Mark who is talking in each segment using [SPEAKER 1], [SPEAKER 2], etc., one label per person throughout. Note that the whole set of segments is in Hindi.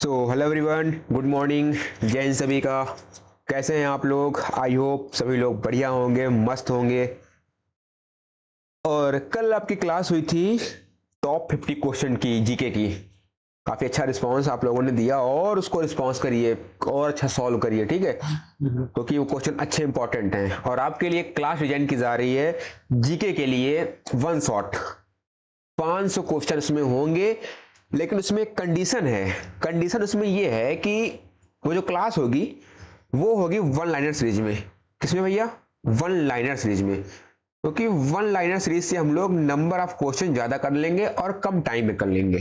[SPEAKER 1] तो हेलो एवरीवन, गुड मॉर्निंग, जय हिंद सभी का। कैसे हैं आप लोग? आई होप सभी लोग बढ़िया होंगे, मस्त होंगे। और कल आपकी क्लास हुई थी टॉप 50 क्वेश्चन की, जीके की। काफ़ी अच्छा रिस्पांस आप लोगों ने दिया और उसको रिस्पांस करिए और अच्छा सॉल्व करिए, ठीक है? क्योंकि वो क्वेश्चन अच्छे इंपॉर्टेंट हैं और आपके लिए क्लास डिजाइन की जा रही है जीके के लिए वन शॉट। 500 क्वेश्चन उसमें होंगे, लेकिन उसमें एक कंडीशन है। कंडीशन उसमें ये है कि वो जो क्लास होगी वो होगी वन लाइनर सीरीज में। किसमें भैया? वन लाइनर सीरीज में। क्योंकि वन लाइनर सीरीज से हम लोग नंबर ऑफ क्वेश्चन ज्यादा कर लेंगे और कम टाइम में कर लेंगे।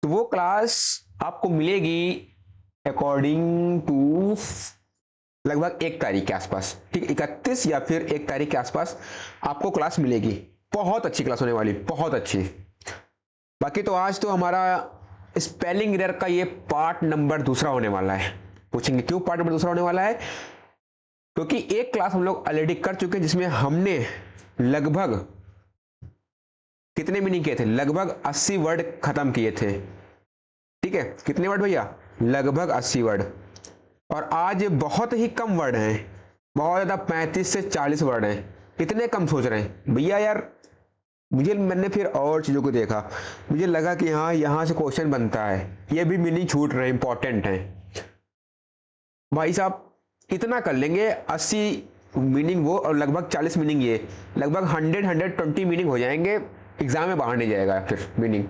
[SPEAKER 1] तो वो क्लास आपको मिलेगी अकॉर्डिंग टू लगभग 1 तारीख के आसपास, ठीक, 31 या फिर 1 तारीख के आसपास आपको क्लास मिलेगी। बहुत अच्छी क्लास होने वाली, बहुत अच्छी। बाकी तो आज तो हमारा स्पेलिंग एरर का ये पार्ट नंबर दूसरा होने वाला है। पूछेंगे क्यों पार्ट नंबर दूसरा होने वाला है? क्योंकि एक क्लास हम लोग ऑलरेडी कर चुके हैं जिसमें हमने लगभग कितने मीनिंग किए थे? लगभग 80 वर्ड खत्म किए थे, ठीक है? कितने वर्ड भैया? लगभग 80 वर्ड। और आज बहुत ही कम वर्ड हैं, बहुत ज्यादा 35 से 40 वर्ड हैं। इतने कम सोच रहे हैं भैया यार? मैंने फिर और चीज़ों को देखा, मुझे लगा कि हाँ, यहाँ से क्वेश्चन बनता है, ये भी मीनिंग छूट रहे, इंपॉर्टेंट है। भाई साहब इतना कर लेंगे, 80 मीनिंग वो और लगभग 40 मीनिंग ये, लगभग 120 मीनिंग हो जाएंगे। एग्जाम में बाहर नहीं जाएगा फिर मीनिंग।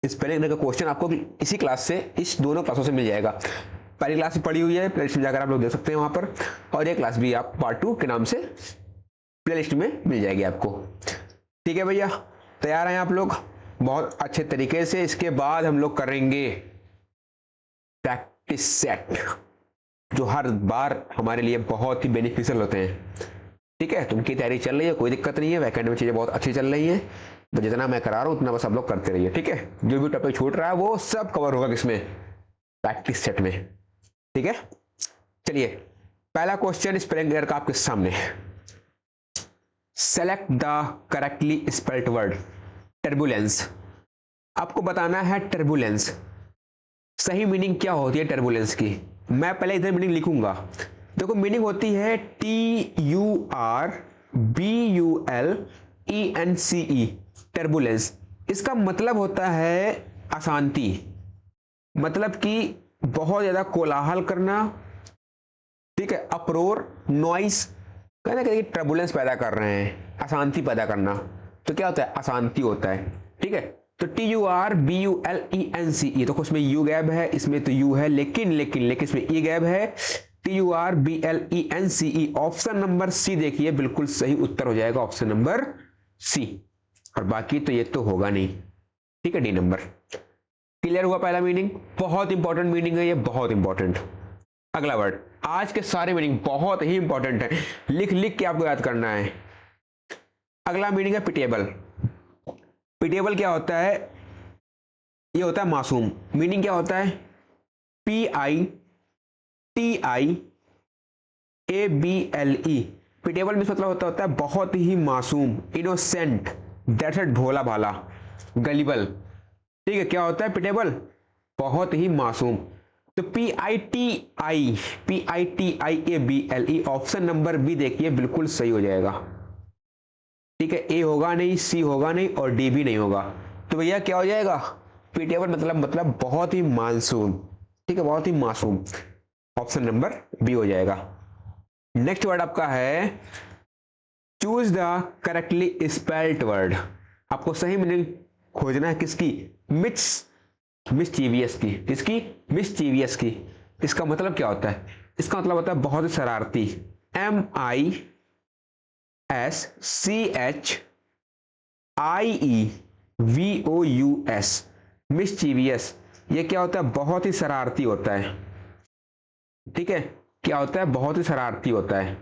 [SPEAKER 1] स्पेलिंग का क्वेश्चन आपको इसी क्लास से, इस दोनों क्लासों से मिल जाएगा। पहली क्लास भी पढ़ी हुई है, प्लेलिस्ट में जाकर आप लोग देख सकते हैं वहां पर, और ये क्लास भी आप पार्ट 2 के नाम से प्लेलिस्ट में मिल जाएगी आपको। ठीक है भैया, तैयार हैं आप लोग? बहुत अच्छे तरीके से। इसके बाद हम लोग करेंगे प्रैक्टिस सेट, जो हर बार हमारे लिए बहुत ही बेनिफिशियल होते हैं। ठीक है, तुमकी तैयारी चल रही है, कोई दिक्कत नहीं है, वैकेंड में चीजें बहुत अच्छी चल रही हैं। तो जितना मैं करा रहा हूं उतना बस आप लोग करते रहिए, ठीक है? जो भी टॉपिक छूट रहा है वो सब कवर होगा किसमें? प्रैक्टिस सेट में, ठीक है? चलिए, पहला क्वेश्चन स्पेलिंग एरर का आपके सामने। Select the correctly spelled word turbulence. आपको बताना है टर्बुलेंस सही मीनिंग क्या होती है टर्बुलेंस की। मैं पहले इधर मीनिंग लिखूंगा। देखो, मीनिंग होती है TURBULENCE, टर्बुलेंस। इसका मतलब होता है अशांति, मतलब कि बहुत ज्यादा कोलाहल करना, ठीक है? अप्रोर, नॉइस, कहना कि टर्बुलेंस पैदा कर रहे हैं, अशांति पैदा करना। तो क्या होता है? अशांति होता है, ठीक है? तो TURBULENCE, तो उसमें यू गैप है, इसमें तो यू है, लेकिन इसमें ई गैप है। TURBLENCE, ऑप्शन नंबर सी देखिए, बिल्कुल सही उत्तर हो जाएगा ऑप्शन नंबर सी। और बाकी तो ये तो होगा नहीं, ठीक है? D number. क्लियर हुआ पहला मीनिंग? बहुत इंपॉर्टेंट मीनिंग है ये, बहुत इंपॉर्टेंट। अगला वर्ड, आज के सारे मीनिंग बहुत ही इंपॉर्टेंट है, लिख लिख के आपको याद करना है। अगला मीनिंग है पिटेबल। पिटेबल क्या होता है? ये होता है मासूम। मीनिंग क्या होता है? PITIABLE। पिटेबल में मतलब होता है बहुत ही मासूम, इनोसेंट, दैट्स इट, भोला भाला, गलिबल। ठीक है, क्या होता है पिटेबल? बहुत ही मासूम। तो PITIABLE, ऑप्शन नंबर बी देखिए, बिल्कुल सही हो जाएगा, ठीक है? ए होगा नहीं, सी होगा नहीं और डी भी नहीं होगा। तो भैया क्या हो जाएगा? पिटेबल मतलब बहुत ही मासूम, ठीक है? बहुत ही मासूम, ऑप्शन नंबर बी हो जाएगा। नेक्स्ट वर्ड आपका है choose the correctly spelled word. आपको सही मीनिंग खोजना है किसकी? मिस्चीवियस की। किसकी? मिस्चीवियस की। इसका मतलब क्या होता है? इसका मतलब होता है बहुत ही शरारती। MISCHIEVOUS, mischievous. ये क्या होता है? बहुत ही शरारती होता है, ठीक है? क्या होता है? बहुत ही शरारती होता है।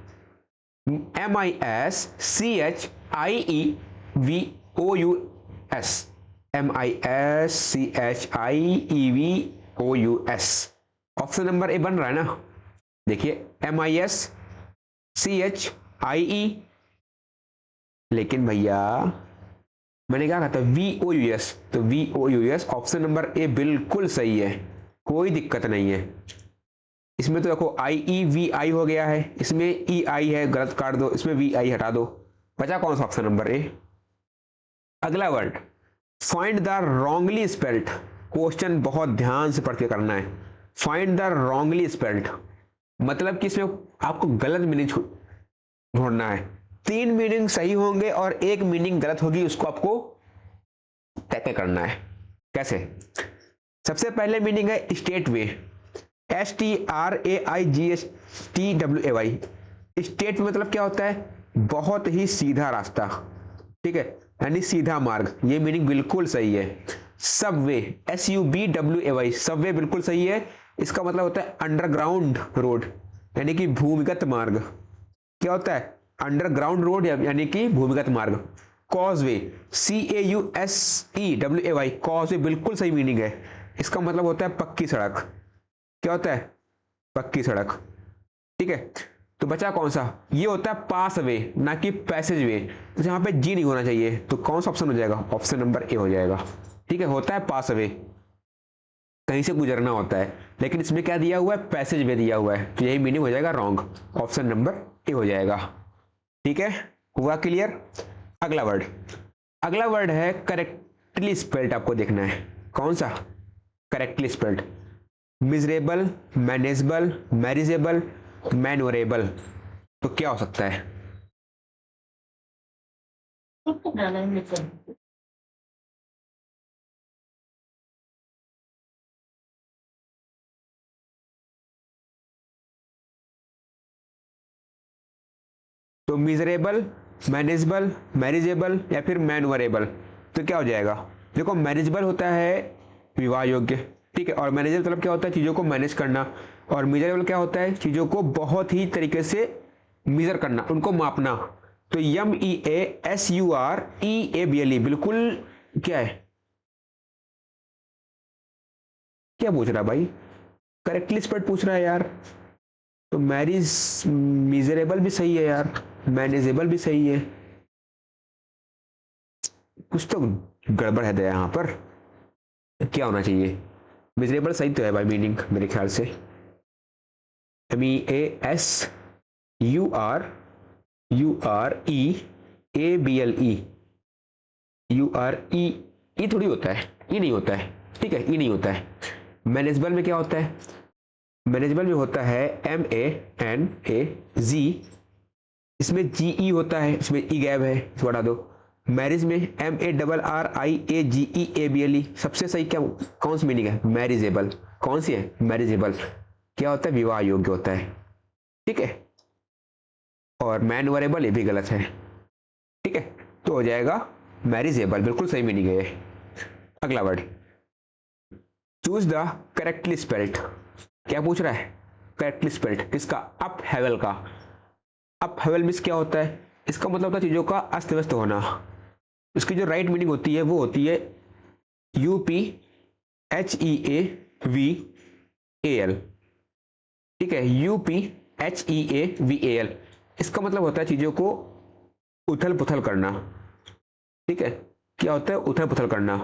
[SPEAKER 1] MISCHIEVOUS, MISCHIEVOUS, ऑप्शन नंबर ए बन रहा है ना? देखिए, MISCHIE, लेकिन भैया मैंने क्या कहा था? VOUS, तो VOUS, ऑप्शन नंबर ए बिल्कुल सही है, कोई दिक्कत नहीं है। इसमें तो देखो IEVI हो गया है, इसमें EI है, गलत काट दो, इसमें VI हटा दो, बचा कौन सा ऑप्शन नंबर ए। अगला word find the wrongly spelled. Question बहुत ध्यान से पढ़ के करना है। फाइंड द रॉन्गली स्पेल्ड मतलब कि इसमें आपको गलत मीनिंग ढूंढना है। 3 मीनिंग सही होंगे और 1 मीनिंग गलत होगी, उसको आपको तय करना है। कैसे? सबसे पहले मीनिंग है स्टेट वे, STRAIGSTWAY। स्टेट मतलब क्या होता है? बहुत ही सीधा रास्ता, ठीक है, यानी सीधा मार्ग, ये मीनिंग बिल्कुल सही है। सबवे, SUBWAY, सबवे बिल्कुल सही है। इसका मतलब होता है अंडरग्राउंड रोड, यानी कि भूमिगत मार्ग। क्या होता है? अंडरग्राउंड रोड यानी कि भूमिगत मार्ग। कॉजवे, CAUSEWAY, कॉजवे बिल्कुल सही मीनिंग है। इसका मतलब होता है पक्की सड़क। क्या होता है? पक्की सड़क, ठीक है। तो बचा कौन सा? ये होता है पास वे, ना कि पैसेज वे। तो यहाँ पे जी नहीं होना चाहिए, तो कौन सा ऑप्शन हो जाएगा? ऑप्शन नंबर ए हो जाएगा, ठीक है। होता है पास वे, कहीं से गुजरना होता है, लेकिन इसमें क्या दिया हुआ है? पैसेज वे दिया हुआ है, तो यही मीनिंग हो जाएगा रॉन्ग, ऑप्शन नंबर ए हो जाएगा, ठीक है। हुआ क्लियर? अगला वर्ड, अगला वर्ड है करेक्टली स्पेल्ड। आपको देखना है कौन सा correctly spelled. Miserable, manageable, marriageable, memorable, तो क्या हो सकता है? तो मिजरेबल, मैनेजेबल, मैरिजेबल या फिर मैनवरेबल, तो क्या हो जाएगा? देखो मैनेजेबल होता है विवाह योग्य, ठीक है, और मैनेजेबल मतलब क्या होता है? चीज़ों को मैनेज करना। और मिजरेबल क्या होता है? चीज़ों को बहुत ही तरीके से मिजर करना, उनको मापना। तो MEASUREABLE बिल्कुल क्या है? क्या पूछ रहा भाई? करेक्टली स्पेल्ड पूछ रहा है यार। तो मैरिज, मिजरेबल भी सही है यार, मैनेजेबल भी सही है, कुछ तो गड़बड़ है दया यहाँ पर। क्या होना चाहिए? मिजरेबल सही तो है भाई मीनिंग मेरे ख्याल से। MEASUREABLE, URE थोड़ी होता है, ई नहीं होता है, ठीक है, ई नहीं होता है। मैनेजेबल में क्या होता है? मैनेजेबल में होता है MANAG, इसमें GE होता है, इसमें ई गैप है, इसको हटा दो। मैरिज में MARRIAGEABLE, सबसे सही क्या कौन सी मीनिंग है? मैरिजेबल। कौन सी है? मैरिजेबल। क्या होता है? विवाह योग्य होता है, ठीक है। और मैनवरेबल ये भी गलत है, ठीक है, तो हो जाएगा मैरिजेबल, बिल्कुल सही मीनिंग है। अगला word, choose the correctly spelled. क्या पूछ रहा है? करेक्टली स्पेल्ड किसका? अप हेवल का। अप हेवल मीन्स क्या होता है? इसका मतलब होता है चीजों का अस्त व्यस्त होना। इसकी जो राइट मीनिंग होती है वो होती है UPHEAVAL, ठीक है, UPHEAVAL। इसका मतलब होता है चीजों को उथल पुथल करना, ठीक है। क्या होता है? उथल पुथल करना।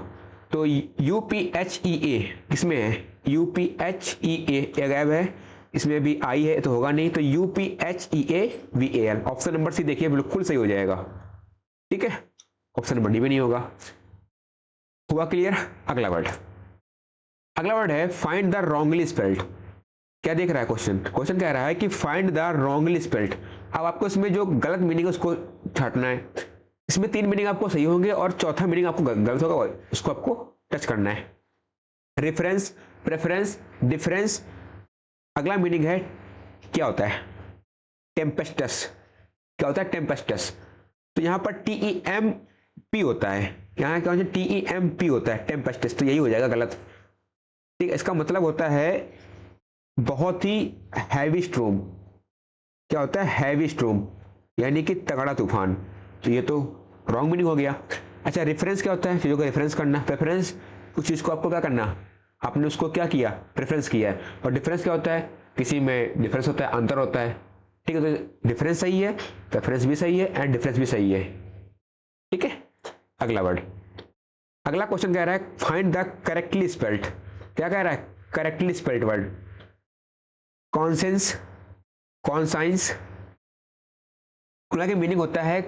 [SPEAKER 1] तो UPHEA किसमें है? UPHEA गायब है, इसमें भी आई है तो होगा नहीं, तो UPHEAVAL, ऑप्शन नंबर सी देखिए बिल्कुल सही हो जाएगा, ठीक है। ऑप्शन नंबर डी भी नहीं होगा। हुआ क्लियर? अगला वर्ड, अगला वर्ड है फाइंड द रॉन्गली स्पेल्ड। क्या देख रहा है क्वेश्चन? क्वेश्चन कह रहा है कि फाइंड द रॉन्गली स्पेल्ड। अब आपको इसमें जो गलत मीनिंग है उसको छांटना है। इसमें 3 मीनिंग आपको सही होंगे और चौथा मीनिंग आपको गलत होगा, उसको आपको टच करना है। Reference, preference, difference. अगला मीनिंग है क्या होता है? टेम्पेस्टस। क्या होता है? टेम्पेस्टस। तो यहां पर TEMP होता है, यहां क्या होता है? TEMP होता है, टेम्पेस्टस, तो यही हो जाएगा गलत, ठीक है। इसका मतलब होता है बहुत ही हैवी स्ट्रोम। क्या होता है? हैवी स्ट्रोम, यानी कि तगड़ा तूफान, तो ये तो रॉन्ग मीनिंग हो गया। अच्छा, रेफरेंस क्या होता है? चीज़ों का रेफरेंस करना। प्रेफरेंस, उस चीज़ को आपको क्या करना, आपने उसको क्या किया? प्रेफरेंस किया है। और डिफरेंस क्या होता है? किसी में डिफरेंस होता है, अंतर होता है, ठीक है। तो डिफरेंस सही है, प्रेफरेंस भी सही है एंड डिफरेंस भी सही है, ठीक है। अगला वर्ड, अगला क्वेश्चन कह रहा है फाइंड द करेक्टली स्पेल्ड। क्या कह रहा है? Correctly spelled word, conscience, conscience, की मीनिंग होता है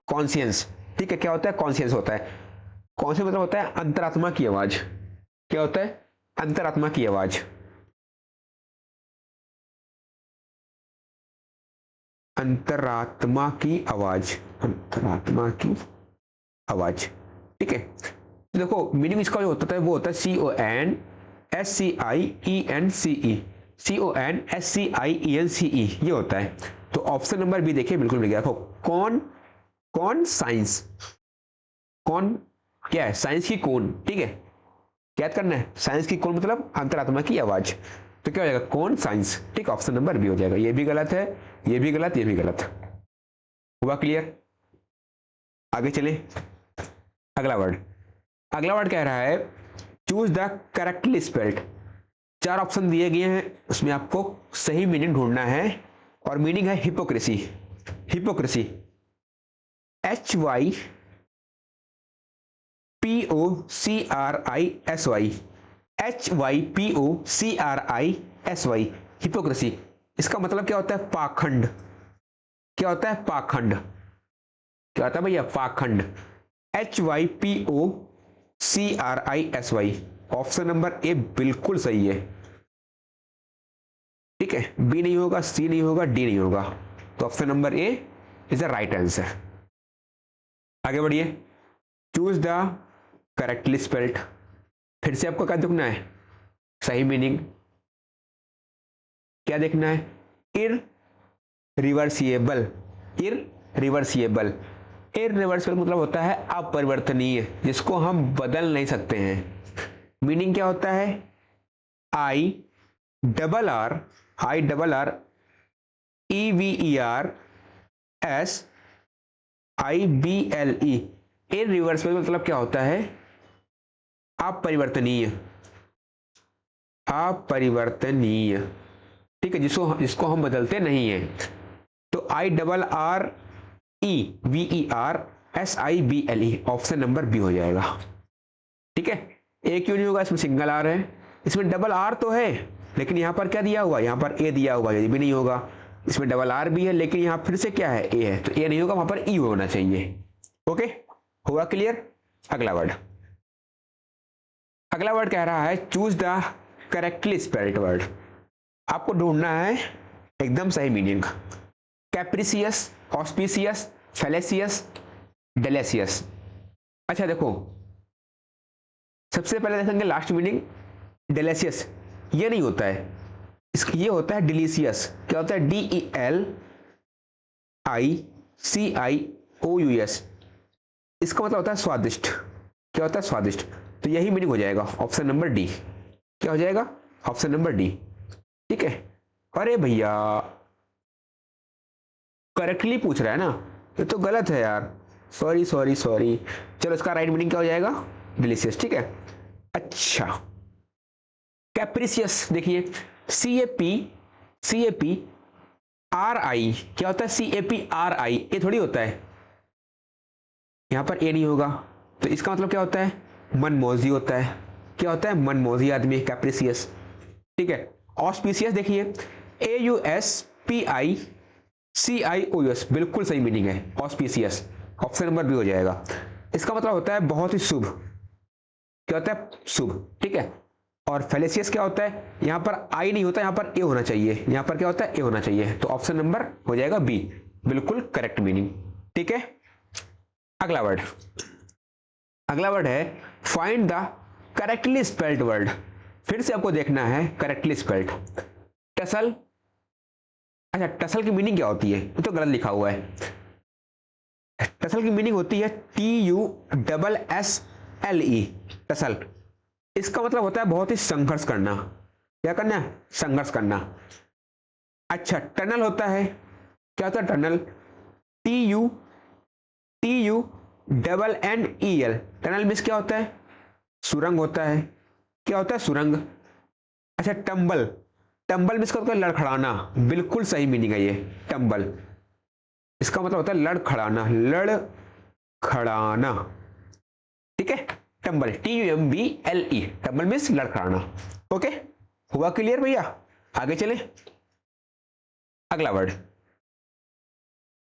[SPEAKER 1] कॉन्शियंस, ठीक है। क्या होता है? कॉन्शियंस होता है। कॉन्शियंस मतलब होता है अंतरात्मा की आवाज। क्या होता है? अंतरात्मा की आवाज। अंतरात्मा की आवाज, अंतरात्मा की आवाज, ठीक है। तो देखो मीनिंग इसका जो होता है वो होता है CONSCIENCE, CONSCIENCE, ये होता है। तो ऑप्शन नंबर बी देखिए बिल्कुल मिल गया। देखो कौन, कौन साइंस, कौन क्या है? साइंस की कौन, ठीक है। क्या करना है? साइंस की कौन मतलब अंतरात्मा की आवाज। तो क्या हो जाएगा? कौन साइंस, ठीक। ऑप्शन नंबर बी हो जाएगा। ये भी गलत है, ये भी गलत, ये भी गलत। हुआ क्लियर? आगे चले। अगला वर्ड, अगला वर्ड कह रहा है चूज द करेक्टली स्पेल्ड। चार ऑप्शन दिए गए हैं, उसमें आपको सही मीनिंग ढूंढना है। और मीनिंग है hypocrisy. Hypocrisy HYPOCRISY, HYPOCRISY, hypocrisy. इसका मतलब क्या होता है? पाखंड। क्या होता है? पाखंड। क्या होता है भैया? पाखंड। HYPOCRISY, ऑप्शन नंबर ए बिल्कुल सही है, ठीक है। बी नहीं होगा, सी नहीं होगा, डी नहीं होगा। तो option number A is the right answer. आगे बढ़िए। Choose the correctly spelled. फिर से आपको क्या देखना है? सही मीनिंग। क्या देखना है? Irreversible, irreversible. इररिवर्सिबल मतलब होता है अपरिवर्तनीय, जिसको हम बदल नहीं सकते हैं। मीनिंग क्या होता है? IRR EVERSIBLE, इररिवर्सिबल मतलब क्या होता है? अपरिवर्तनीय, अपरिवर्तनीय, ठीक है। जिसको हम बदलते नहीं है। तो IRREVERSIBLE, ऑप्शन नंबर बी हो जाएगा, ठीक है। ए क्यों नहीं होगा? इसमें सिंगल आर है, इसमें डबल आर तो है, लेकिन यहां पर क्या दिया हुआ? यहां पर ए दिया हुआ, ये भी नहीं होगा। इसमें डबल आर भी है, लेकिन यहां फिर से क्या है? ए है, तो ए नहीं होगा, वहां पर ई होना चाहिए। ओके, हुआ क्लियर? अगला वर्ड, अगला वर्ड कह रहा है choose the correctly spelled word. आपको ढूंढना है एकदम सही मीनिंग। कैप्रिसियस, ऑस्पिशियस, फेलेसियस, डेलेसियस। अच्छा देखो, सबसे पहले देखेंगे लास्ट मीनिंग डेलेसियस। ये नहीं होता है, ये होता है डिलीशियस। क्या होता है? DELICIOUS। इसका मतलब होता है स्वादिष्ट। क्या होता है? स्वादिष्ट। तो यही मीनिंग हो जाएगा, ऑप्शन नंबर डी। क्या हो जाएगा? ऑप्शन नंबर डी, ठीक है। अरे भैया करेक्टली पूछ रहा है ना, ये तो गलत है यार, सॉरी सॉरी सॉरी। चलो इसका राइट मीनिंग क्या हो जाएगा? डिलीशियस, ठीक है। अच्छा, कैप्रिसियस देखिए, CAPRI, क्या होता है? CAPRI, ये थोड़ी होता है, यहां पर ए नहीं होगा। तो इसका मतलब क्या होता है? मनमौजी होता है। क्या होता है? मनमौजी आदमी, कैप्रिसियस, ठीक है। ऑस्पिशियस देखिए, AUSPICIOUS, बिल्कुल सही मीनिंग है ऑस्पिशियस, ऑप्शन नंबर बी हो जाएगा। इसका मतलब होता है बहुत ही शुभ। क्या होता है? शुभ, ठीक है। और फेलेसियस क्या होता है? यहां पर आई नहीं होता, यहां पर ए होना चाहिए। यहां पर क्या होता है? ए होना चाहिए। तो ऑप्शन नंबर हो जाएगा बी, बिल्कुल करेक्ट मीनिंग, ठीक है। अगला वर्ड, अगला वर्ड है find the correctly spelled word. फिर से आपको देखना है करेक्टली स्पेल्ड। टसल, अच्छा टसल की मीनिंग क्या होती है? ये तो गलत लिखा हुआ है। टसल की मीनिंग होती है TUSSLE, टसल। इसका मतलब होता है बहुत ही संघर्ष करना। क्या करना है? संघर्ष करना। अच्छा, टनल होता है, क्या होता है? टनल, TUNNEL, टनल मीन्स क्या होता है? सुरंग होता है। क्या होता है? सुरंग। अच्छा, टंबल, टंबल मीन्स क्या होता है? लड़खड़ाना, बिल्कुल सही मीनिंग है ये, टंबल। इसका मतलब होता है लड़खड़ाना, लड़खड़ाना, ठीक है। टंबल, TUMBLE, टंबल मीन्स लड़खड़ाना, ओके। हुआ क्लियर भैया? आगे चले। अगला वर्ड,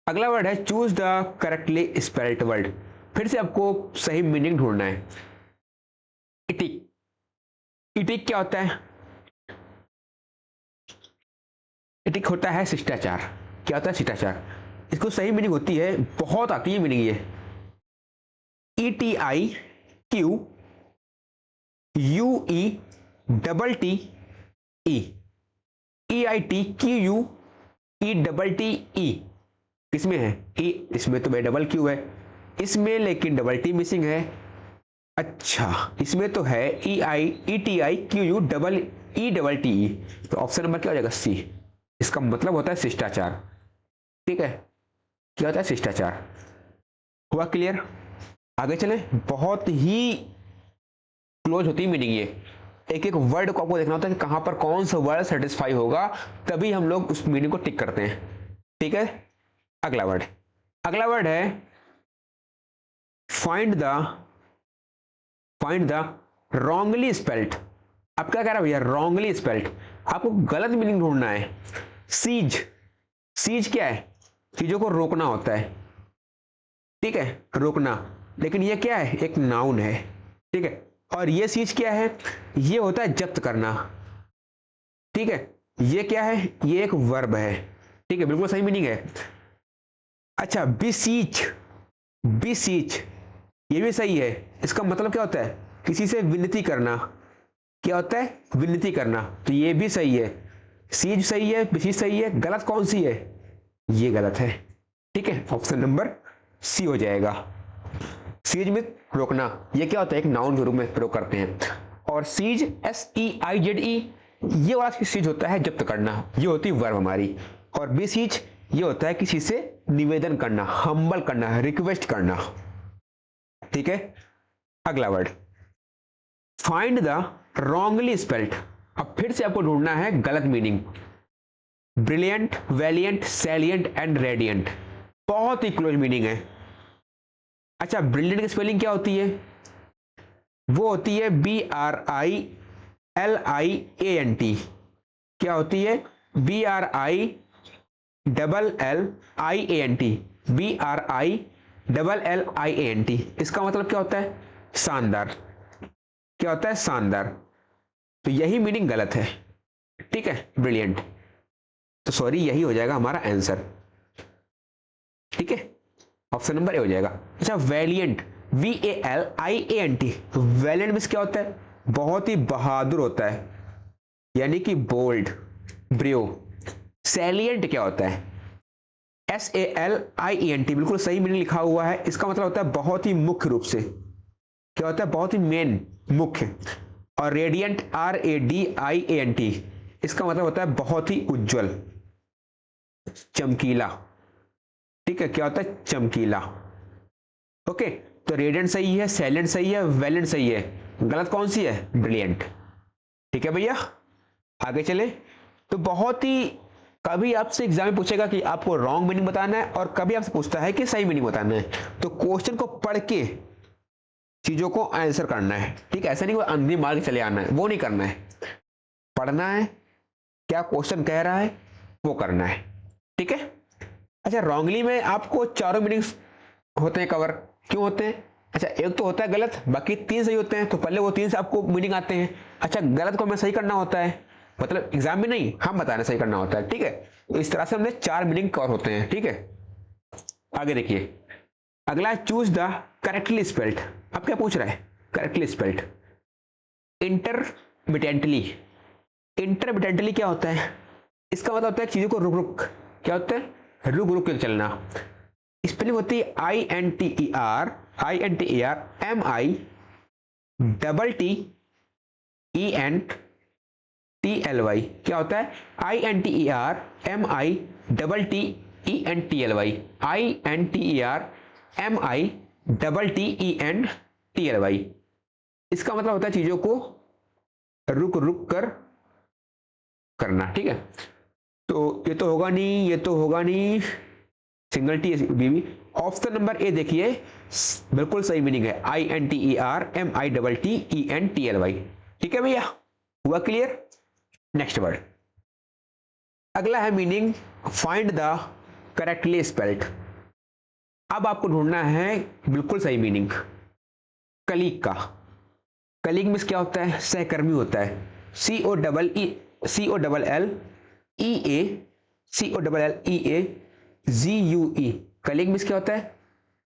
[SPEAKER 1] अगला वर्ड है choose the correctly spelled word. फिर से आपको सही मीनिंग ढूंढना है। इटिक, इटिक क्या होता है? इटिक होता है शिष्टाचार। क्या होता है? शिष्टाचार। इसको सही मीनिंग होती है, बहुत आती है मीनिंग ये, ETIQ UETTE, EITQUETTE। किसमें है? ई, इसमें तो भाई डबल क्यू है इसमें, लेकिन डबल टी मिसिंग है। अच्छा, इसमें तो है EITIQUETTE, तो ऑप्शन नंबर क्या हो जाएगा? सी। इसका मतलब होता है शिष्टाचार। ठीक है, क्या होता है? शिष्टाचार। हुआ क्लियर? आगे चले। बहुत ही क्लोज होती है मीनिंग ये, एक एक वर्ड को आपको देखना होता है कि कहां पर कौन सा वर्ड सेटिस्फाई होगा, तभी हम लोग उस मीनिंग को टिक करते हैं। ठीक है, अगला वर्ड, अगला वर्ड है फाइंड द रॉन्गली स्पेल्ड। अब क्या कह रहा है भैया? रॉन्गली स्पेल्ड, आपको गलत मीनिंग ढूंढना है। सीज, सीज क्या है? चीजों को रोकना होता है। ठीक है, रोकना, लेकिन ये क्या है? एक नाउन है। ठीक है, और ये चीज क्या है? ये होता है जब्त करना। ठीक है, ये क्या है? ये एक वर्ब है। ठीक है, बिल्कुल सही मीनिंग है। अच्छा, बिसीच, बिसीच ये भी सही है। इसका मतलब क्या होता है? किसी से विनती करना। क्या होता है? विनती करना, तो ये भी सही है। सीज सही है, बिसीच सही है, गलत कौन सी है? ये गलत है। ठीक है, ऑप्शन नंबर सी हो जाएगा। सीज में रोकना, ये क्या होता है? एक नाउन के रूप में प्रयोग करते हैं। और सीज SEIZE, ये वाला सीज होता है जब्त करना, ये होती है वर्ब हमारी। और बिसीच ये होता है किसी से निवेदन करना, हम्बल करना, रिक्वेस्ट करना। ठीक है, अगला word find the wrongly spelled. अब फिर से आपको ढूंढना है गलत meaning. Brilliant, valiant, salient and radiant, बहुत ही क्लोज मीनिंग है। अच्छा, ब्रिलियंट की स्पेलिंग क्या होती है? वो होती है BRILLIANT। क्या होती है? BRILLIANT, BRILLIANT। इसका मतलब क्या होता है? शानदार। क्या होता है? शानदार। तो यही मीनिंग गलत है। ठीक है, ब्रिलियंट, तो सॉरी, यही हो जाएगा हमारा आंसर। ठीक है, ऑप्शन नंबर ए हो जाएगा। अच्छा, वैलियंट, VALIANT, तो वैलियंट मीन्स क्या होता है? बहुत ही बहादुर होता है, यानी कि बोल्ड, ब्रेव। सैलियंट क्या होता है? SALIENT, बिल्कुल सही मीनिंग लिखा हुआ है। इसका मतलब होता है बहुत ही मुख्य रूप से। क्या होता है? बहुत ही मेन, मुख्य। और रेडियंट, RADIANT, इसका मतलब होता है बहुत ही उज्जवल, चमकीला। ठीक है, क्या होता है? चमकीला। ओके, तो रेडियंट सही है, सैलेंट सही है, वैलेंट सही है, गलत कौन सी है? ब्रिलियंट। ठीक है भैया, आगे चले। तो बहुत ही, कभी आपसे एग्जाम में पूछेगा कि आपको रॉन्ग मीनिंग बताना है, और कभी आपसे पूछता है कि सही मीनिंग बताना है। तो क्वेश्चन को पढ़ के चीजों को आंसर करना है। ठीक है, ऐसा नहीं कोई अंधी मार के चले आना है, वो नहीं करना है। पढ़ना है, क्या क्वेश्चन कह रहा है वो करना है। ठीक है। अच्छा, रॉन्गली में आपको चारों मीनिंग्स होते हैं कवर। क्यों होते हैं? अच्छा, एक तो होता है गलत, बाकी 3 सही होते हैं, तो पहले वो 3 से आपको मीनिंग आते हैं। अच्छा, गलत को हमें सही करना होता है, मतलब एग्जाम में नहीं, हम बताना सही करना होता है। ठीक है, तो इस तरह से हमने 4 मीनिंग कवर होते हैं। ठीक है, आगे देखिए, अगला है चूज द करेक्टली स्पेल्ड। अब क्या पूछ रहा है? Correctly spelled. इंटरमिटेंटली, इंटरमिटेंटली क्या होता है? इसका मतलब होता है चीजों को रुक रुक, क्या होता है? रुक रुक के चलना। स्पेलिंग होती है INTER MITTENTLY। क्या होता है? INTER MITTENTLY। इसका मतलब होता है चीजों को रुक रुक कर करना। ठीक है, तो ये तो होगा नहीं, ये तो होगा नहीं, सिंगल टी बीबी। ऑप्शन नंबर ए देखिए, बिल्कुल सही मीनिंग है, INTER MITTENTLY। ठीक है भैया, हुआ क्लियर? नेक्स्ट वर्ड, अगला है meaning find the correctly spelled. अब आपको ढूंढना है बिल्कुल सही मीनिंग कलीग का। कलीग मीन्स क्या होता है? सहकर्मी होता है। COLLEGUE कलीग मीन्स क्या होता है?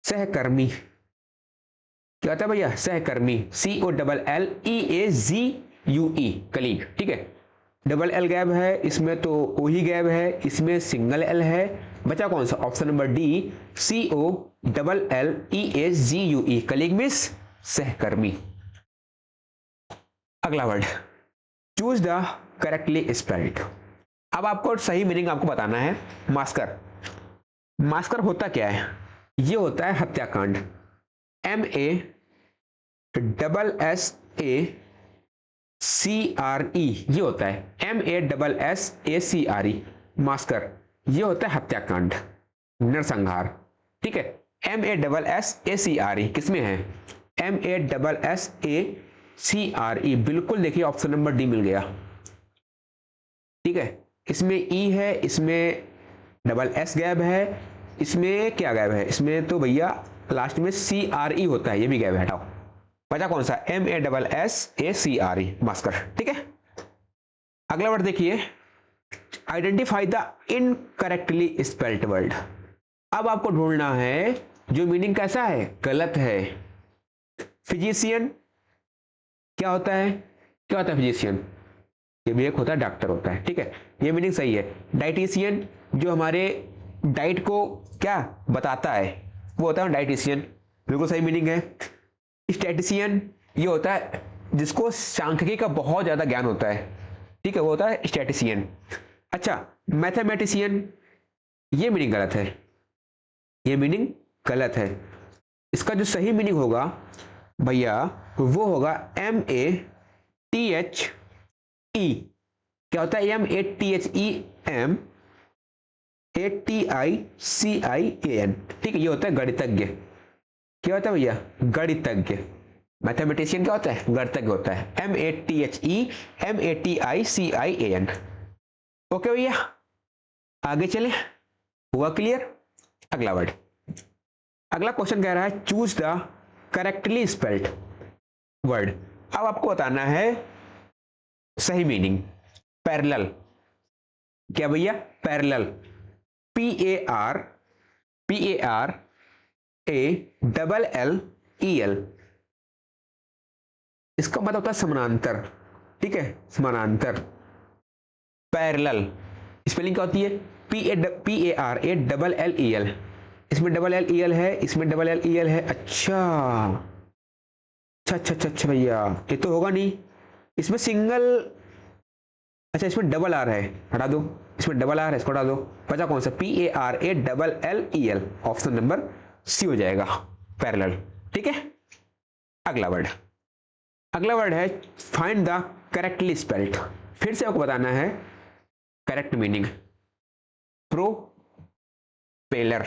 [SPEAKER 1] सहकर्मी। क्या होता है भैया? सहकर्मी। COLLEAGUE कलीग, ठीक है। डबल एल गैब है इसमें, तो ओ ही गैब है, इसमें सिंगल एल है। बचा कौन सा? Option number D, COLLEAGUE colleague means सहकर्मी। अगला word, choose the correctly spelled. अब आपको सही मीनिंग आपको बताना है। मास्कर, मास्कर होता क्या है? ये होता है हत्याकांड। MASSACRE ये होता है, MASSACRE मास्कर। ये होता है हत्याकांड, नरसंहार, ठीक है। MASSACRE किसमें है? MASSACRE बिल्कुल देखिए ऑप्शन नंबर डी मिल गया, ठीक है। इसमें ई है, इसमें डबल एस गैब है, इसमें क्या गैब है? इसमें तो भैया लास्ट में CRE होता है, ये भी गैब है। हटाओ, बचा कौन सा? MASSACRE मास्कर, ठीक है। अगला वर्ड देखिए, identify the incorrectly spelled word. अब आपको ढूंढना है जो मीनिंग कैसा है? गलत है। फिजिशियन क्या होता है? क्या होता है फिजिशियन? ये भी एक होता है, डॉक्टर होता है, ठीक है, ये मीनिंग सही है। डाइटिशियन जो हमारे डाइट को क्या बताता है वो होता है डाइटिशियन, बिल्कुल सही मीनिंग है। स्टैटिशियन ये होता है जिसको सांख्यिकी का बहुत ज्यादा ज्ञान होता है, ठीक है, वो होता है स्टैटिशियन। अच्छा, मैथमेटिशियन, ये मीनिंग गलत है, ये मीनिंग गलत है। इसका जो सही मीनिंग होगा भैया वो होगा MATHE। क्या होता है? MATHEMATICIAN, ठीक है, ये होता है गणितज्ञ। क्या होता है भैया? गणितज्ञ। मैथमेटिशियन क्या होता है? गणितज्ञ होता है। MATHEMATICIAN। ओके भैया, आगे चले, हुआ क्लियर? अगला वर्ड, अगला क्वेश्चन कह रहा है choose the correctly spelled word. अब आपको बताना है सही मीनिंग। पैरेलल, क्या भैया? Parallel, PARALLEL। इसका मतलब होता है समानांतर, ठीक है, समानांतर। पैरेलल स्पेलिंग क्या होती है? PARALLEL। इसमें डबल एल ई एल है, इसमें डबल एल ई एल है। अच्छा अच्छा अच्छा अच्छा अच्छा भैया, ये तो होगा नहीं। इसमें सिंगल, अच्छा इसमें डबल आर है, हटा दो। इसमें डबल आर है, इसको हटा दो। बचा कौन सा? PARALLEL, ऑप्शन नंबर सी हो जाएगा, पैरेलल, ठीक है। अगला वर्ड, अगला वर्ड है फाइंड द करेक्टली स्पेल्ड। फिर से आपको बताना है करेक्ट मीनिंग। प्रोपेलर,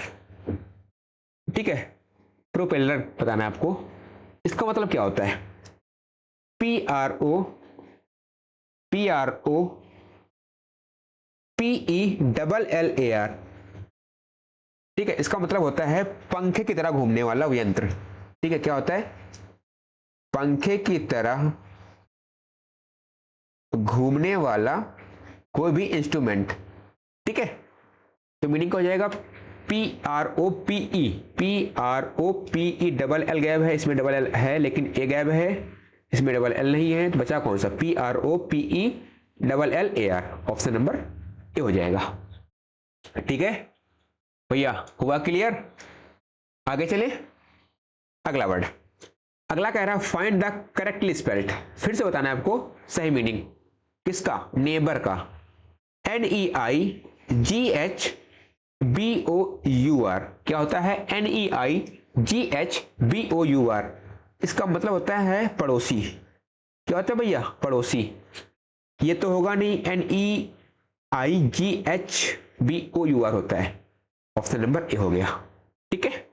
[SPEAKER 1] ठीक है, प्रोपेलर बताना है आपको। इसका मतलब क्या होता है? PROPELLAR, ठीक है। इसका मतलब होता है पंखे की तरह घूमने वाला यंत्र, ठीक है। क्या होता है? पंखे की तरह घूमने वाला कोई भी इंस्ट्रूमेंट, ठीक है। तो मीनिंग क्या हो जाएगा? PROPE डबल एल गैब है, इसमें डबल एल है लेकिन ए गैब है, इसमें डबल एल नहीं है, तो बचा कौन सा? PROPELLAR, ऑप्शन नंबर ए हो जाएगा, ठीक है भैया। हुआ क्लियर? आगे चले, अगला वर्ड, अगला कह रहा है फाइंड द करेक्टली स्पेल्ड। फिर से बताना है आपको सही मीनिंग किसका? नेबर का। NEIGHBOUR, क्या होता है? NEIGHBOUR, इसका मतलब होता है पड़ोसी। क्या होता है भैया? पड़ोसी। ये तो होगा नहीं, NEIGHBOUR होता है, ऑप्शन नंबर ए हो गया, ठीक है,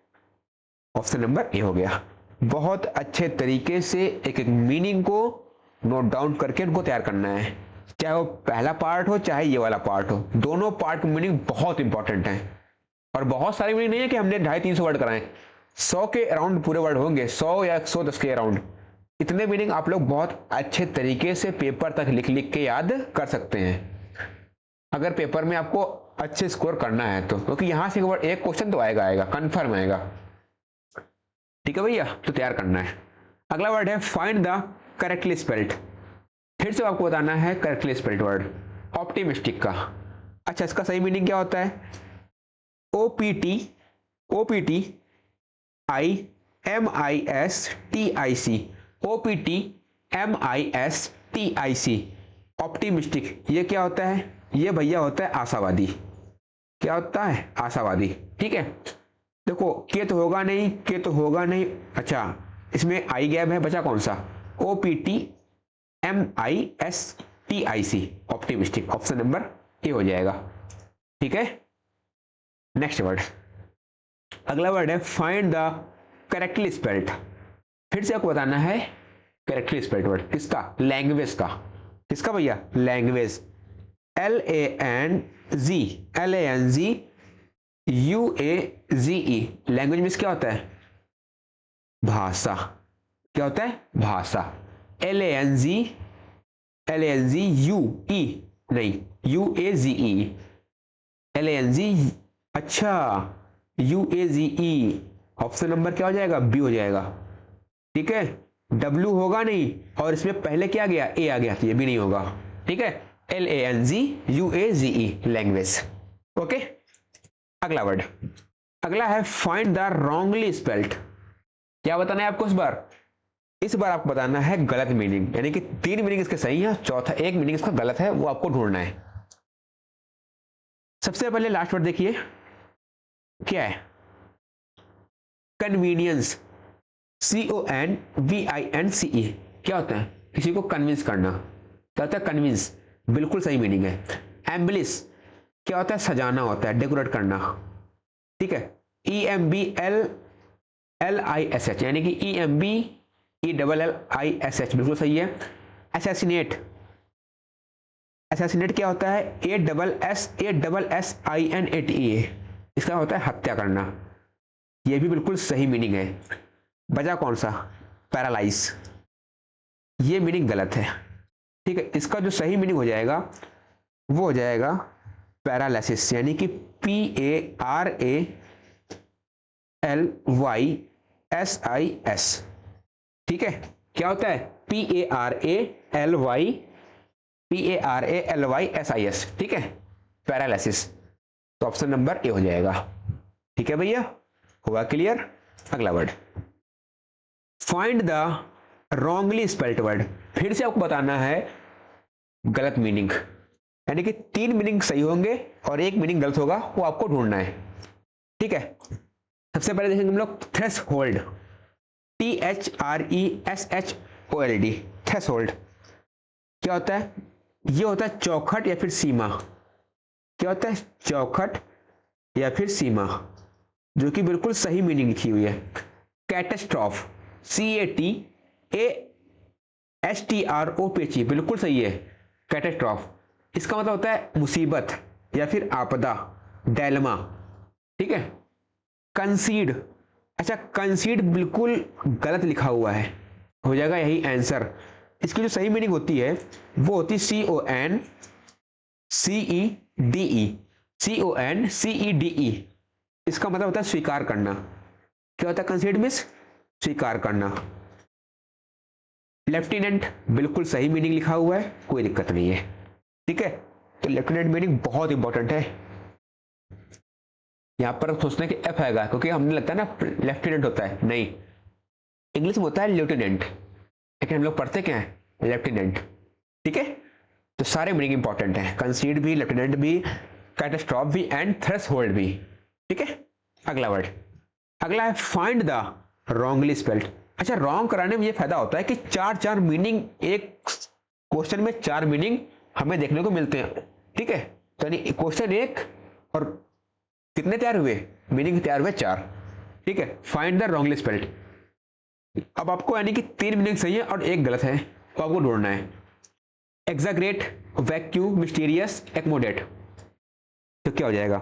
[SPEAKER 1] ऑप्शन नंबर ए हो गया। बहुत अच्छे तरीके से एक एक मीनिंग को नोट डाउन करके उनको तैयार करना है। चाहे वो पहला पार्ट हो चाहे ये वाला पार्ट हो, दोनों पार्ट की मीनिंग बहुत इंपॉर्टेंट है। और बहुत सारी मीनिंग नहीं है कि हमने 250-300 वर्ड कराएं, 100 के अराउंड पूरे वर्ड होंगे, 100 या 110 के अराउंड। इतने मीनिंग आप लोग बहुत अच्छे तरीके से पेपर तक लिख लिख के याद कर सकते हैं, अगर पेपर में आपको अच्छे स्कोर करना है तो, क्योंकि यहां से एक क्वेश्चन तो आएगा कंफर्म आएगा। ठीक है भैया, तो तैयार करना है। अगला वर्ड है फाइंड द करेक्टली स्पेल्ड। फिर से आपको बताना है करेक्टली स्पेल्ड वर्ड ऑप्टिमिस्टिक का। अच्छा, इसका सही मीनिंग क्या होता है? OPTIMISTIC ऑप्टिमिस्टिक, ये क्या होता है? ये भैया होता है आशावादी। क्या होता है? आशावादी। ठीक है, देखो के तो होगा नहीं, के तो होगा नहीं। अच्छा, इसमें आई गैप है, बचा कौन सा? OPTMISTIC ऑप्टिमिस्टिक, ऑप्शन नंबर ए हो जाएगा। ठीक है, नेक्स्ट वर्ड, अगला वर्ड है फाइंड द करेक्टली स्पेल्ड। फिर से आपको बताना है करेक्टली स्पेल्ड वर्ड किसका? लैंग्वेज का। किसका भैया? लैंग्वेज। LANGUAZE, लैंग्वेज मीन्स क्या होता है? भाषा। क्या होता है? भाषा। LANGUE नहीं, UAZE, LANG, अच्छा UAZE, ऑप्शन नंबर क्या हो जाएगा? बी हो जाएगा। ठीक है, W होगा नहीं और इसमें पहले क्या गया? ए आ गया, तो ये भी नहीं होगा। ठीक है, LANGUAZE लैंग्वेज। ओके, अगला वर्ड, अगला है फाइंड द रॉन्गली स्पेल्ड। क्या बताना है आपको इस बार? इस बार आपको बताना है गलत मीनिंग, यानी कि 3 मीनिंग इसके सही है, चौथा एक मीनिंग इसका गलत है, वो आपको ढूंढना है। सबसे पहले लास्ट वर्ड देखिए, क्या है? Convenience, CONVINCE। क्या होता है? किसी को कन्विंस करना। क्या होता है? कन्विंस, बिल्कुल सही मीनिंग है। एम्बलिश, क्या होता है? सजाना होता है, डेकोरेट करना। ठीक है, EMBLLISH, यानी कि EMBELLISH, बिल्कुल सही है। असैसिनेट, असैसिनेट क्या होता है? ASSINATE, इसका होता है हत्या करना। यह भी बिल्कुल सही मीनिंग है। बचा कौन सा? पैरालाइज, ये मीनिंग गलत है। ठीक है, इसका जो सही मीनिंग हो जाएगा वो हो जाएगा पैरालिसिस, यानी कि PARALYSIS। ठीक है, क्या होता है? PARALYSIS। ठीक है, पैरालिसिस, तो ऑप्शन नंबर ए हो जाएगा। ठीक है भैया, हुआ क्लियर? अगला word, find the wrongly spelled word. फिर से आपको बताना है गलत मीनिंग, यानी कि 3 मीनिंग सही होंगे और एक मीनिंग गलत होगा, वो आपको ढूंढना है। ठीक है, सबसे पहले देखेंगे हम लोग थ्रेशोल्ड, THRESHOLD, थ्रेशोल्ड। क्या होता है? ये होता है चौखट या फिर सीमा। क्या होता है? चौखट या फिर सीमा, जो कि बिल्कुल सही मीनिंग लिखी हुई है। कैटास्ट्रॉफ, CATASTROPH, बिल्कुल सही है। कैटास्ट्रॉफ, इसका मतलब होता है मुसीबत या फिर आपदा, डायलमा। ठीक है, कंसीड, अच्छा कंसीड बिल्कुल गलत लिखा हुआ है, हो जाएगा यही आंसर। इसकी जो सही मीनिंग होती है वो होती CONCEDE, इसका मतलब होता है स्वीकार करना। क्या होता है? कंसीड मींस स्वीकार करना। लेफ्टिनेंट, बिल्कुल सही मीनिंग लिखा हुआ है, कोई दिक्कत नहीं है। ठीक है, तो लेफ्टिनेंट मीनिंग बहुत इंपॉर्टेंट है। यहां पर सोचना कि एफ आएगा, क्योंकि हमने लगता है ना लेफ्टिनेंट होता है, नहीं, इंग्लिश में होता है लेफ्टिनेंट, लेकिन हम लोग पढ़ते क्या है? लेफ्टिनेंट। ठीक है, तो सारे मीनिंग इंपॉर्टेंट है, कंसीड भी, लेफ्टिनेंट भी, कैटास्ट्रॉफ भी एंड थ्रेशोल्ड भी। ठीक है, अगला वर्ड, अगला है फाइंड द रॉन्गली स्पेल्ड। अच्छा, रॉन्ग कराने में ये फायदा होता है कि 4 मीनिंग, एक क्वेश्चन में 4 मीनिंग हमें देखने को मिलते हैं। ठीक है, तो यानी क्वेश्चन एक और कितने तैयार हुए? मीनिंग तैयार हुए 4। ठीक है, फाइंड द रॉन्गली स्पेल्ड। अब आपको यानी कि 3 मीनिंग सही है और एक गलत है, तो आपको ढूंढना है। Exaggerate, vacuum, mysterious, accommodate. तो क्या हो जाएगा?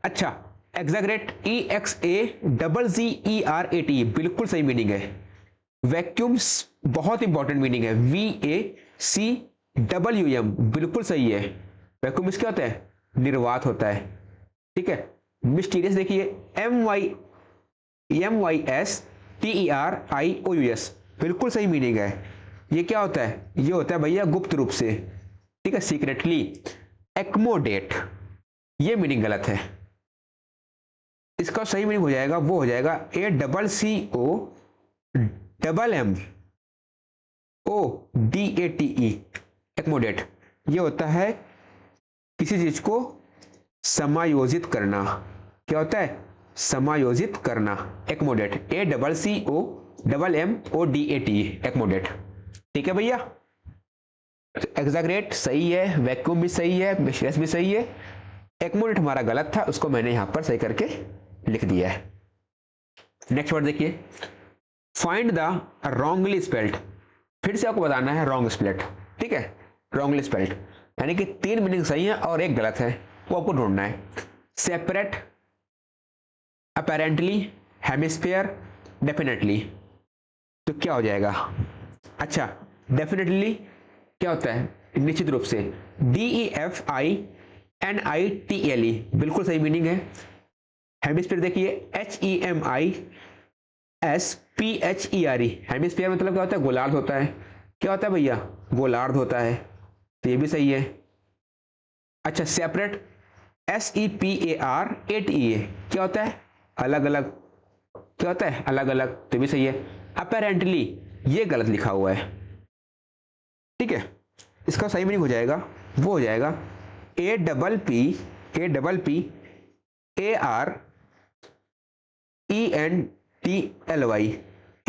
[SPEAKER 1] अच्छा, एग्जैगरेट EXAGGERAT बिल्कुल सही मीनिंग है। वैक्यूम्स बहुत इंपॉर्टेंट मीनिंग है, VACWM बिल्कुल सही है। वैक्यूम क्या होता है? निर्वात होता है, ठीक है। मिस्टीरियस देखिए MYSTERIOUS बिल्कुल सही मीनिंग है। ये क्या होता है? ये होता है भैया गुप्त रूप से, ठीक है, सीक्रेटली। एक्मोडेट ये मीनिंग गलत है। इसका सही मीनिंग हो जाएगा, वो हो जाएगा ACCOMMODATE एक्मोडेट। ये होता है किसी चीज को समायोजित करना। क्या होता है? समायोजित करना, एक्मोडेट। ACCOMMODATE एक्मोडेट। ठीक है भैया, एग्जैगरेट सही है, वैक्यूम भी सही है, मिस्टीरियस भी सही है। एक्मोडेट हमारा गलत था, उसको मैंने यहां पर सही करके लिख दिया है। नेक्स्ट वर्ड देखिए, फाइंड द रॉन्गली स्पेल्ड। फिर से आपको बताना है रॉन्ग स्पेल्ड, ठीक है, रॉन्गली स्पेल्ड यानी कि 3 मीनिंग सही है और 1 गलत है, वो आपको ढूंढना है। Separate, apparently, hemisphere, definitely. तो क्या हो जाएगा? अच्छा, डेफिनेटली क्या होता है? निश्चित रूप से, DEFINITLE बिल्कुल सही मीनिंग है। हेमिस्फीयर देखिए HEMISPHERE, हेमिस्फीयर मतलब क्या होता है? गोलार्ध होता है। क्या होता है भैया? गोलार्ध होता है, तो ये भी सही है। अच्छा, सेपरेट SEPARATE क्या होता है? अलग अलग। क्या होता है? अलग अलग, तो भी सही है। अपेरेंटली ये गलत लिखा हुआ है, ठीक है। इसका सही मीनिंग हो जाएगा, वो हो जाएगा APPARENTLY।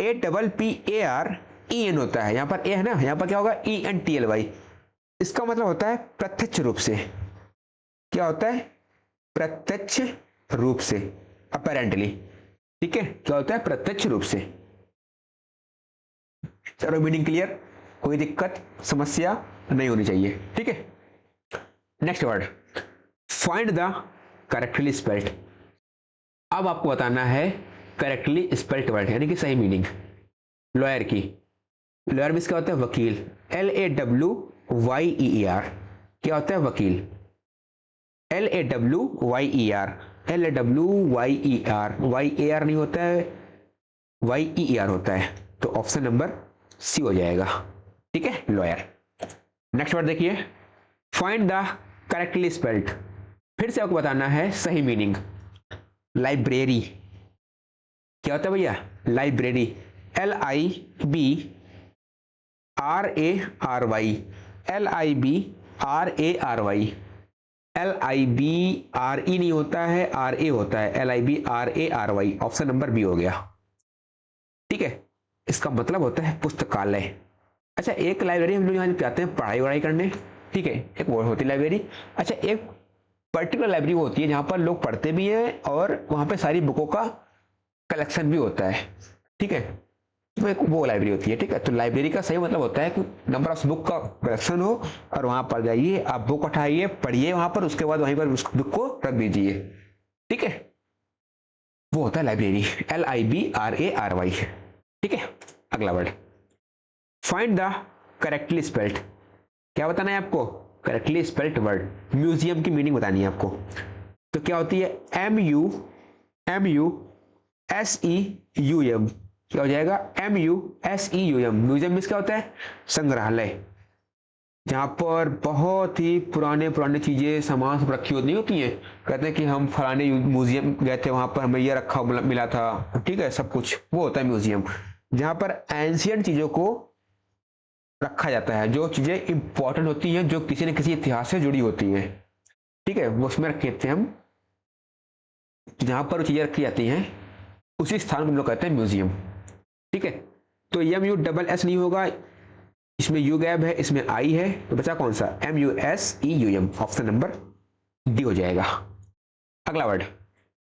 [SPEAKER 1] APPAREN होता है, यहां पर ए है ना, यहां पर क्या होगा? ENTLY। इसका मतलब होता है प्रत्यक्ष रूप से। क्या होता है? प्रत्यक्ष रूप से, अपेरेंटली, ठीक है। क्या होता है? प्रत्यक्ष रूप से। चलो, मीनिंग क्लियर, कोई दिक्कत समस्या नहीं होनी चाहिए, ठीक है। Next word, find the correctly spelled. अब आपको बताना है करेक्टली स्पेल्ड वर्ड यानी कि सही मीनिंग। लॉयर की, लॉयर मीन्स क्या होता है? वकील, LAWYER। क्या होता है? वकील, LAWYER, YAR नहीं होता है, YER होता है। तो ऑप्शन नंबर सी हो जाएगा, ठीक है, लॉयर। नेक्स्ट वर्ड देखिए, फाइंड द करेक्टली स्पेल्ड। फिर से आपको बताना है सही मीनिंग। लाइब्रेरी, क्या होता है भैया? लाइब्रेरी, LIBRARY, LIBRARY, LIBRE नहीं होता है, RA होता है, LIBRARY। ऑप्शन नंबर बी हो गया, ठीक है। इसका मतलब होता है पुस्तकालय। अच्छा, एक लाइब्रेरी हम लोग यहाँ जाते हैं पढ़ाई वढ़ाई करने, ठीक है, एक वो होती है लाइब्रेरी। अच्छा, एक पर्टिकुलर लाइब्रेरी वो होती है जहाँ पर लोग पढ़ते भी हैं और वहाँ पे सारी बुकों का कलेक्शन भी होता है, ठीक है। तो एक वो लाइब्रेरी होती है, ठीक है। तो लाइब्रेरी का सही मतलब होता है कि नंबर ऑफ बुक का कलेक्शन हो और वहाँ पर जाइए, आप बुक उठाइए, पढ़िए वहाँ पर, उसके बाद वहीं पर उस बुक को रख दीजिए, ठीक है। वो होता है लाइब्रेरी, LIBRARY, ठीक है। अगला word, find the correctly spelled. क्या बताना है आपको? Correctly spelled word. म्यूजियम की मीनिंग बतानी है आपको। तो क्या होती है? MUSEUM। क्या हो जाएगा? MUSEUM। म्यूजियम मीन्स क्या होता है? संग्रहालय, जहां पर बहुत ही पुराने पुराने चीजें, सामान सब रखी होती होती हैं। कहते हैं कि हम फलाने म्यूजियम गए थे, वहां पर हमें यह रखा मिला था, ठीक है, सब कुछ वो होता है म्यूजियम। जहां पर एंशियंट चीजों को रखा जाता है, जो चीजें इंपॉर्टेंट होती हैं, जो किसी न किसी इतिहास से जुड़ी होती हैं, ठीक है, वो उसमें रखे थे हम। जहां पर चीजें रखी जाती हैं उसी स्थान को हम लोग कहते हैं म्यूजियम, ठीक है। तो MUSS नहीं होगा, इसमें यू गैप है, इसमें आई है, तो बचा कौन सा? MUSEUM। ऑप्शन नंबर डी हो जाएगा। अगला word,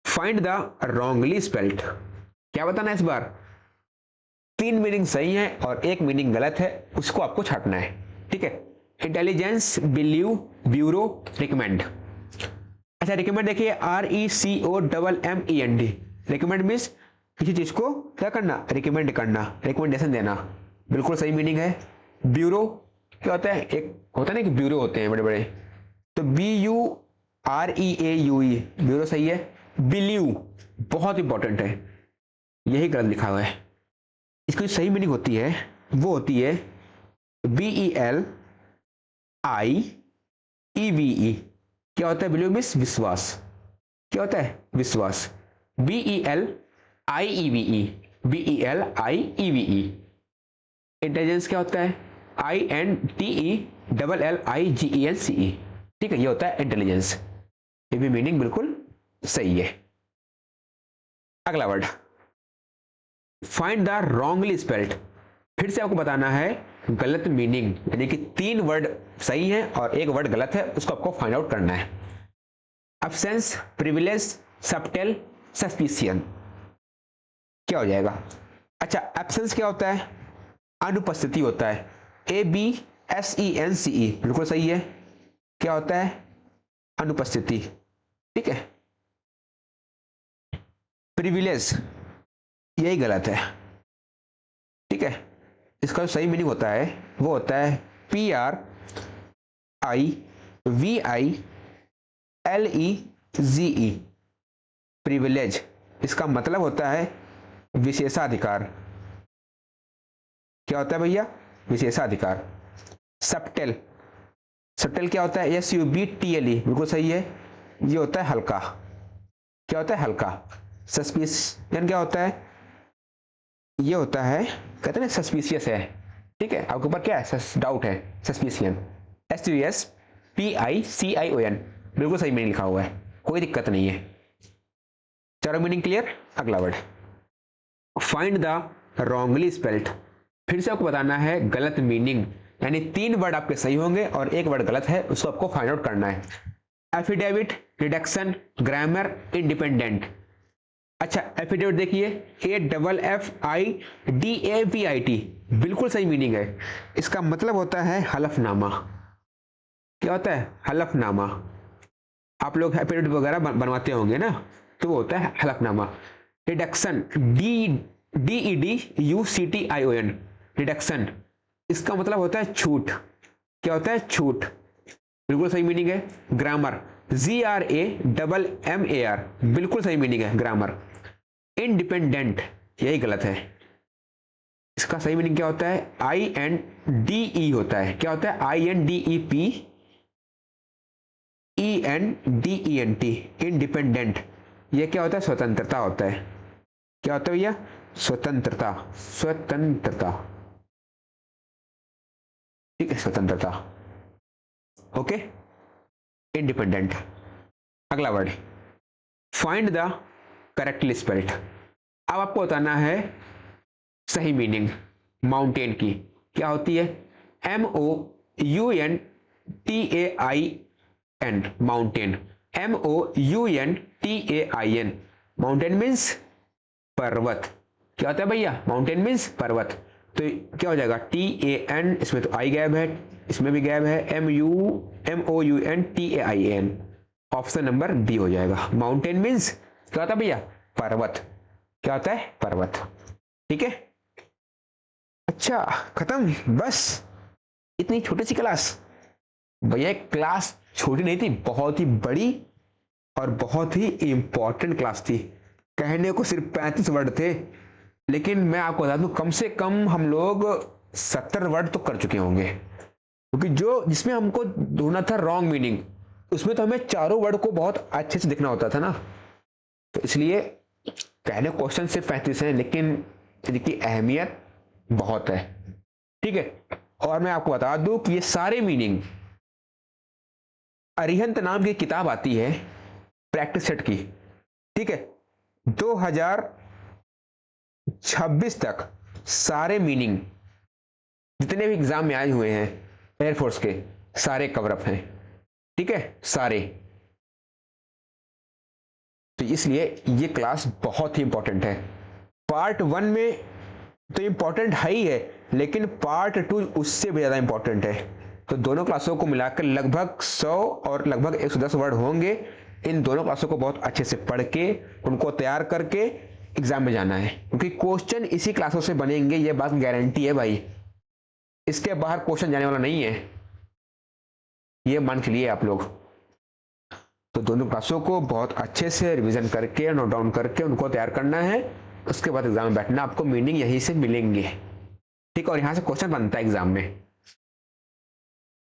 [SPEAKER 1] find the wrongly spelled. क्या बताना है इस बार? 3 मीनिंग सही है और 1 मीनिंग गलत है, उसको आपको छांटना है, ठीक है। Intelligence, believe, bureau, recommend. अच्छा रिकमेंड देखिए, RECOMMEND। रिकमेंड मीन्स किसी चीज को क्या करना, रिकमेंड करना, रिकमेंडेशन देना, बिल्कुल सही मीनिंग है। ब्यूरो क्या होता है, एक होता है ना कि ब्यूरो होते हैं बड़े बड़े, तो BUREAUE ब्यूरो सही है। बिलीव बहुत इंपॉर्टेंट है, यही गलत लिखा हुआ है। इसकी जो सही मीनिंग होती है वो होती है BELIEVE। क्या होता है बिलीव मीन्स विश्वास, क्या होता है विश्वास। BELIEVE, BELIEVE। इंटेलिजेंस क्या होता है, INTELLIGENCE। ठीक है, ये होता है इंटेलिजेंस। ये भी मीनिंग बिल्कुल सही है। अगला word, find the wrongly spelled. फिर से आपको बताना है गलत मीनिंग, यानी कि 3 वर्ड सही है और 1 वर्ड गलत है, उसको आपको फाइंड आउट करना है। Absence, privilege, subtle, suspicion. क्या हो जाएगा? अच्छा एब्सेंस क्या होता है, अनुपस्थिति होता है, ABSENCE बिल्कुल सही है। क्या होता है, अनुपस्थिति, ठीक है। प्रिविलेज यही गलत है, ठीक है। इसका जो सही मीनिंग होता है वो होता है PRIVILEGE। प्रिविलेज इसका मतलब होता है विशेषाधिकार। क्या होता है भैया, विशेषाधिकार। सबटेल, सबटेल क्या होता है, SUBTLE बिल्कुल सही है, ये होता है हल्का। क्या होता है, हल्का। सस्पिशियन क्या होता है, ये होता है कहते हैं ना सस्पिशियस है, ठीक है, आपके ऊपर क्या है, डाउट है, सस्पिशियन। SUSPICION बिल्कुल सही मीनिंग लिखा हुआ है, कोई दिक्कत नहीं है। चारों मीनिंग क्लियर। अगला word, find the wrongly spelled. फिर से आपको बताना है गलत मीनिंग, यानी 3 वर्ड आपके सही होंगे और 1 वर्ड गलत है, उसको आपको फाइंड आउट करना है। Affidavit, reduction, grammar, independent. अच्छा एफिडेविट देखिए, AFFIDAVIT बिल्कुल सही मीनिंग है। इसका मतलब होता है हलफनामा। क्या होता है, हलफनामा। आप लोग एफिडेविट वगैरह बनवाते होंगे ना, तो वो होता है हलफनामा। रिडक्शन, DEDUCTION रिडक्शन, इसका मतलब होता है छूट। क्या होता है, छूट, बिल्कुल सही मीनिंग है। ग्रामर, GRAMMAR बिल्कुल सही मीनिंग है, ग्रामर। इंडिपेंडेंट यही गलत है, इसका सही मीनिंग क्या होता है, INDE होता है। क्या होता है, INDEPENDENT इंडिपेंडेंट। ये क्या होता है, स्वतंत्रता होता है। क्या होता है भैया, स्वतंत्रता, स्वतंत्रता, ठीक है, स्वतंत्रता, ओके, इंडिपेंडेंट। अगला word, find the correctly spelled. अब आपको बताना है सही मीनिंग माउंटेन की। क्या होती है, MOUNTAIN mountain, MOUNTAIN mountain means पर्वत। क्या होता है भैया, माउंटेन मीन्स पर्वत। तो क्या हो जाएगा, TAN, इसमें तो आई गैब है, इसमें भी गैब है, MOUNTAIN, ऑप्शन नंबर बी हो जाएगा। माउंटेन मीन्स क्या होता है भैया, पर्वत। क्या होता है, पर्वत, ठीक है। अच्छा खत्म, बस इतनी छोटी सी क्लास। भैया क्लास छोटी नहीं थी, बहुत ही बड़ी और बहुत ही इंपॉर्टेंट क्लास थी। कहने को सिर्फ 35 वर्ड थे, लेकिन मैं आपको बता दूं कम से कम हम लोग 70 वर्ड तो कर चुके होंगे, क्योंकि जो जिसमें हमको ढूंढना था रॉन्ग मीनिंग, उसमें तो हमें चारों वर्ड को बहुत अच्छे से देखना होता था ना। तो इसलिए पहले क्वेश्चन सिर्फ 35 हैं, लेकिन इनकी अहमियत बहुत है, ठीक है। और मैं आपको बता दूं कि ये सारे मीनिंग, अरिहंत नाम की किताब आती है प्रैक्टिस सेट की, ठीक है, 2026 तक सारे मीनिंग जितने भी एग्जाम में आए हुए हैं एयरफोर्स के, सारे कवर अप हैं, ठीक है, सारे। तो इसलिए ये क्लास बहुत ही इंपॉर्टेंट है। पार्ट 1 में तो इंपॉर्टेंट है ही है, लेकिन पार्ट 2 उससे भी ज्यादा इंपॉर्टेंट है, तो दोनों क्लासों को मिलाकर लगभग 100 और लगभग 110 वर्ड होंगे। इन दोनों क्लासों को बहुत अच्छे से पढ़ के उनको तैयार करके एग्जाम में जाना है, क्योंकि क्वेश्चन इसी क्लासों से बनेंगे, ये बात गारंटी है भाई। इसके बाहर क्वेश्चन जाने वाला नहीं है, ये मान के लिए आप लोग। तो दोनों क्लासों को बहुत अच्छे से रिवीजन करके नोट डाउन करके उनको तैयार करना है, उसके बाद एग्जाम में बैठना। आपको मीनिंग यहीं से मिलेंगे, ठीक है, और यहां से क्वेश्चन बनता है एग्जाम में।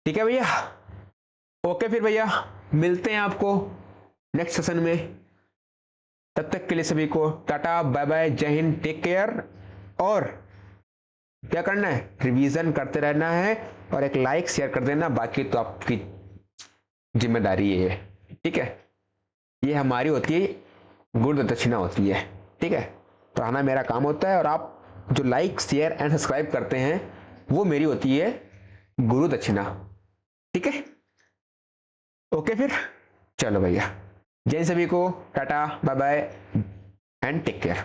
[SPEAKER 1] ठीक है भैया, ओके फिर भैया मिलते हैं आपको नेक्स्ट सेशन में। तब तक के लिए सभी को टाटा बाय बाय, जय हिंद, टेक केयर। और क्या करना है, रिवीजन करते रहना है और एक लाइक शेयर कर देना, बाकी तो आपकी जिम्मेदारी है, ठीक है। ये हमारी होती है, गुरु दक्षिणा होती है, ठीक है। पढ़ाना मेरा काम होता है और आप जो लाइक शेयर एंड सब्सक्राइब करते हैं वो मेरी होती है गुरु दक्षिणा, ठीक है। ओके फिर चलो भैया, जय सभी को, tata bye bye and take care.